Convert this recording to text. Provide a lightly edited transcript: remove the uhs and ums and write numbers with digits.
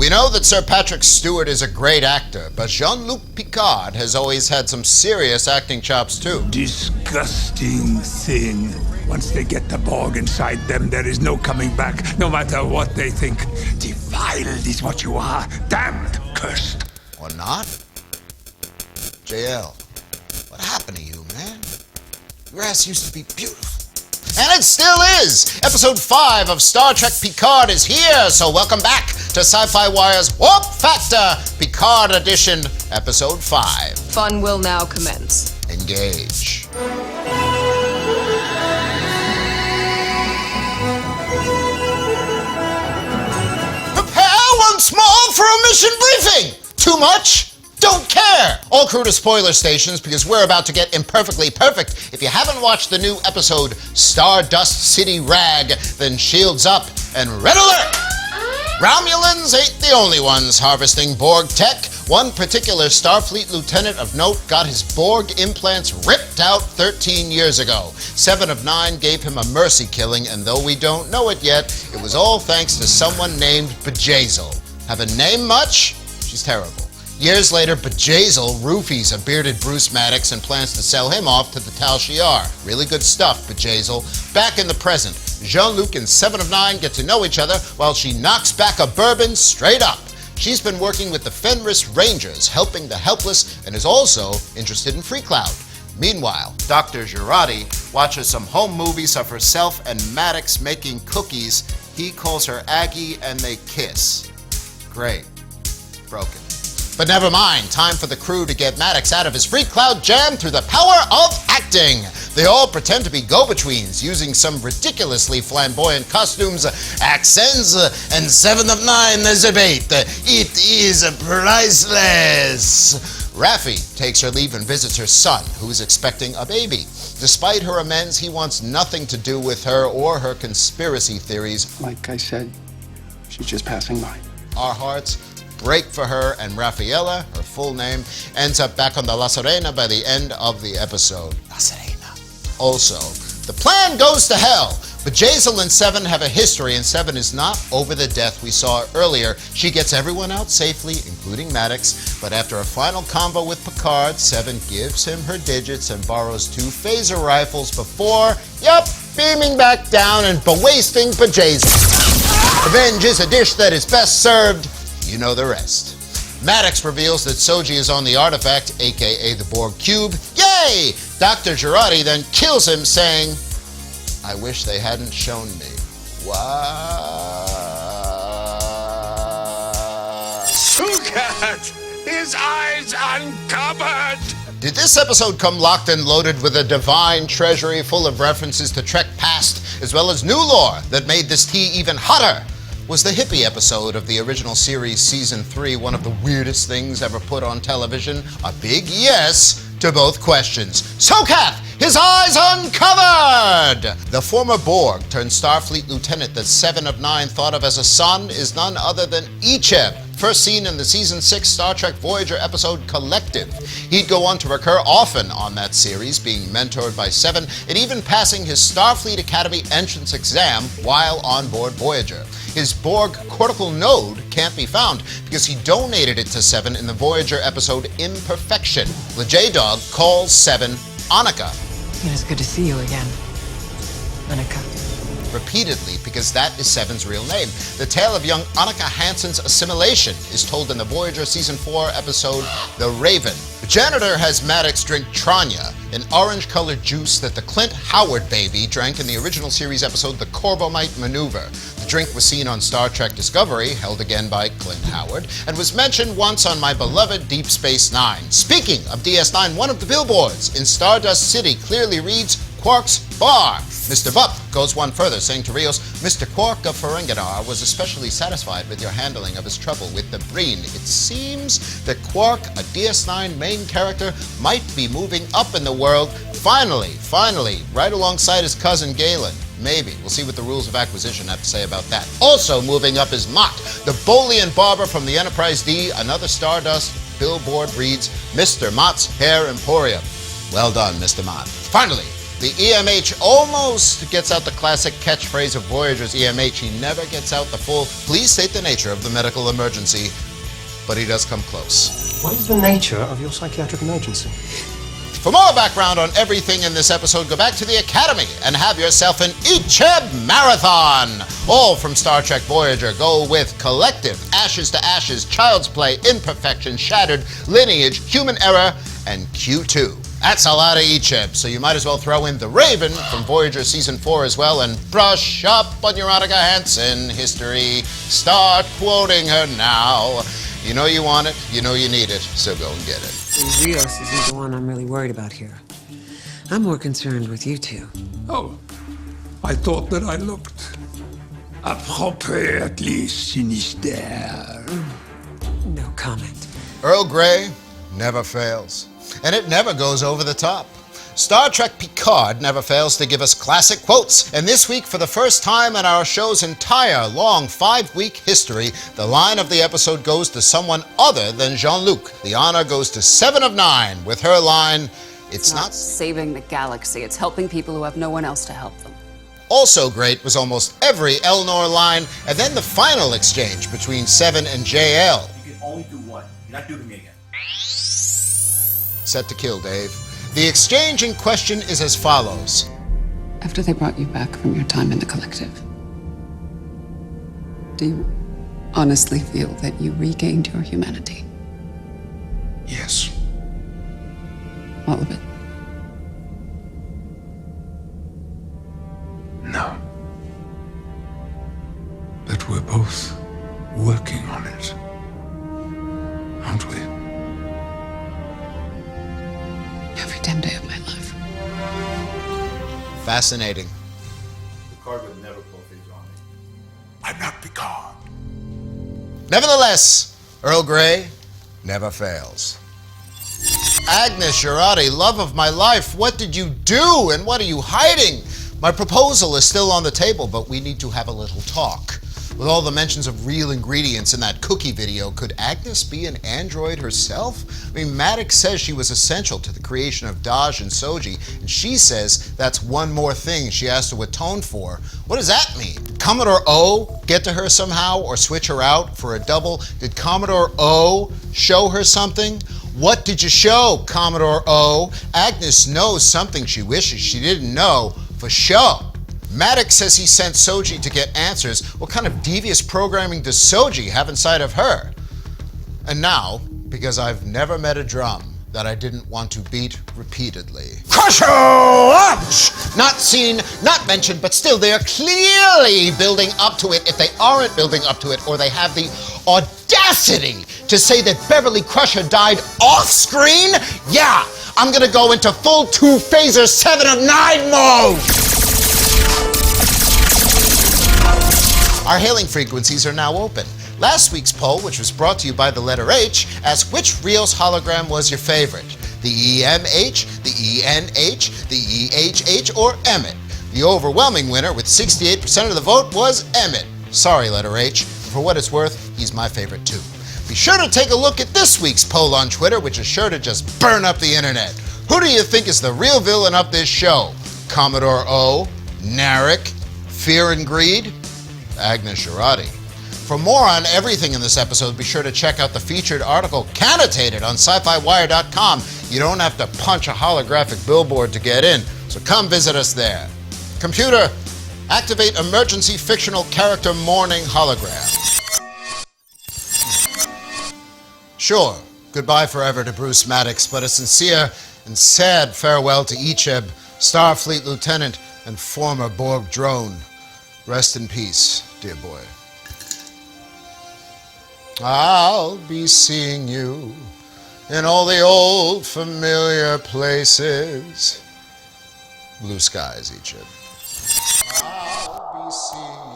We know that Sir Patrick Stewart is a great actor, but Jean-Luc Picard has always had some serious acting chops too. Disgusting thing. Once they get the Borg inside them, there is no coming back, no matter what they think. Defiled is what you are. Damned, cursed. Or not? JL, what happened to you, man? Your ass used to be beautiful. And it still is! Episode 5 of Star Trek Picard is here, so welcome back to SYFY WIRE's Warp Factor, Picard Edition, Episode 5. Fun will now commence. Engage. Prepare once more for a mission briefing! Too much? Don't care! All crew to spoiler stations because we're about to get imperfectly perfect. If you haven't watched the new episode, Stardust City Rag, then shields up and red alert! Romulans ain't the only ones harvesting Borg tech. One particular Starfleet lieutenant of note got his Borg implants ripped out 13 years ago. 7 of 9 gave him a mercy killing, and though we don't know it yet, it was all thanks to someone named Bjayzl. Have a name much? She's terrible. Years later, Bjayzl roofies a bearded Bruce Maddox and plans to sell him off to the Tal Shiar. Really good stuff, Bjayzl. Back in the present, Jean-Luc and 7 of 9 get to know each other while she knocks back a bourbon straight up. She's been working with the Fenris Rangers, helping the helpless, and is also interested in Freecloud. Meanwhile, Dr. Jurati watches some home movies of herself and Maddox making cookies. He calls her Aggie and they kiss. Great. Broken. But never mind, time for the crew to get Maddox out of his Freecloud jam through the power of acting. They all pretend to be go-betweens, using some ridiculously flamboyant costumes, accents, and 7 of 9 the debate. It is priceless. Raffi takes her leave and visits her son, who is expecting a baby. Despite her amends, he wants nothing to do with her or her conspiracy theories. Like I said, she's just passing by. Our hearts break for her, and Raffaella, her full name, ends up back on the La Sirena by the end of the episode. La Sirena. Also, the plan goes to hell. But Bjayzl and 7 have a history, and 7 is not over the death we saw earlier. She gets everyone out safely, including Maddox, but after a final convo with Picard, 7 gives him her digits and borrows 2 phaser rifles before, beaming back down and bewasting Bjayzl. Revenge is a dish that is best served. You know the rest. Maddox reveals that Soji is on the artifact, aka the Borg Cube. Yay! Dr. Jurati then kills him, saying, I wish they hadn't shown me. What? SOKATH! His eyes uncovered! Did this episode come locked and loaded with a divine treasury full of references to Trek past, as well as new lore that made this tea even hotter? Was the hippie episode of the original series Season 3 one of the weirdest things ever put on television? A big yes to both questions. SOKATH! His eyes uncovered! The former Borg turned Starfleet lieutenant that 7 of 9 thought of as a son is none other than Icheb, first seen in the Season 6 Star Trek Voyager episode Collective. He'd go on to recur often on that series, being mentored by 7 and even passing his Starfleet Academy entrance exam while on board Voyager. His Borg cortical node can't be found because he donated it to 7 in the Voyager episode Imperfection. The J-Dog calls 7 Annika. It is good to see you again, Annika. Repeatedly, because that is 7's real name. The tale of young Annika Hansen's assimilation is told in the Voyager Season 4 episode The Raven. The janitor has Maddox drink Tranya, an orange-colored juice that the Clint Howard baby drank in the original series episode The Corbomite Maneuver. The drink was seen on Star Trek Discovery, held again by Clint Howard, and was mentioned once on my beloved Deep Space Nine. Speaking of DS9, one of the billboards in Stardust City clearly reads, Quark's Bar. Mr. Buck goes one further, saying to Rios, Mr. Quark of Ferenginar was especially satisfied with your handling of his trouble with the Breen. It seems that Quark, a DS9 main character, might be moving up in the world. Finally, right alongside his cousin Galen. Maybe. We'll see what the rules of acquisition have to say about that. Also moving up is Mott, the Bolian barber from the Enterprise D. Another Stardust billboard reads, Mr. Mott's Hair Emporium. Well done, Mr. Mott. Finally, The EMH almost gets out the classic catchphrase of Voyager's EMH. He never gets out the full, please state the nature of the medical emergency, but he does come close. What is the nature of your psychiatric emergency? For more background on everything in this episode, go back to the Academy and have yourself an Icheb Marathon. All from Star Trek Voyager go with Collective, Ashes to Ashes, Child's Play, Imperfection, Shattered, Lineage, Human Error, and Q2. That's a lot of Icheb, so you might as well throw in The Raven from Voyager Season 4 as well and brush up on your Annika Hansen history. Start quoting her now. You know you want it, you know you need it, so go and get it. Rios isn't the one I'm really worried about here. I'm more concerned with you two. Oh, I thought that I looked appropriately sinister. No comment. Earl Grey never fails, and it never goes over the top. Star Trek Picard never fails to give us classic quotes, and this week, for the first time in our show's entire long 5-week history, the line of the episode goes to someone other than Jean-Luc. The honor goes to 7 of 9 with her line, It's not saving the galaxy, it's helping people who have no one else to help them. Also great was almost every Elnor line, and then the final exchange between 7 and JL. You can only do one. You're not doing me again. Set to kill, Dave. The exchange in question is as follows. After they brought you back from your time in the Collective, do you honestly feel that you regained your humanity? Yes. All of it? No. But we're both working on it, aren't we? Every damn day of my life. Fascinating. Picard would never pull things on me. I'm not Picard. Nevertheless, Earl Grey never fails. Agnes Jurati, love of my life, what did you do and what are you hiding? My proposal is still on the table, but we need to have a little talk. With all the mentions of real ingredients in that cookie video, could Agnes be an android herself? I mean, Maddox says she was essential to the creation of Daj and Soji, and she says that's one more thing she has to atone for. What does that mean? Did Commodore O get to her somehow or switch her out for a double? Did Commodore O show her something? What did you show, Commodore O? Agnes knows something she wishes she didn't know for show. Maddox says he sent Soji to get answers. What kind of devious programming does Soji have inside of her? And now, because I've never met a drum that I didn't want to beat repeatedly. Crusher Lunch! Not seen, not mentioned, but still they are clearly building up to it. If they aren't building up to it, or they have the audacity to say that Beverly Crusher died off screen, yeah, I'm gonna go into full two-phaser 7 of 9 mode! Our hailing frequencies are now open. Last week's poll, which was brought to you by the letter H, asked which Rios hologram was your favorite. The EMH, the ENH, the EHH, or Emmett. The overwhelming winner with 68% of the vote was Emmett. Sorry, letter H. For what it's worth, he's my favorite too. Be sure to take a look at this week's poll on Twitter, which is sure to just burn up the internet. Who do you think is the real villain of this show? Commodore O, Narek, Fear and Greed, Agnes Jurati. For more on everything in this episode, be sure to check out the featured article cannotated on SYFYWIRE.com. You don't have to punch a holographic billboard to get in, so come visit us there. Computer, activate emergency fictional character mourning hologram. Sure, goodbye forever to Bruce Maddox, but a sincere and sad farewell to Icheb, Starfleet Lieutenant and former Borg drone. Rest in peace, dear boy. I'll be seeing you in all the old familiar places. Blue skies, Icheb. I'll be seeing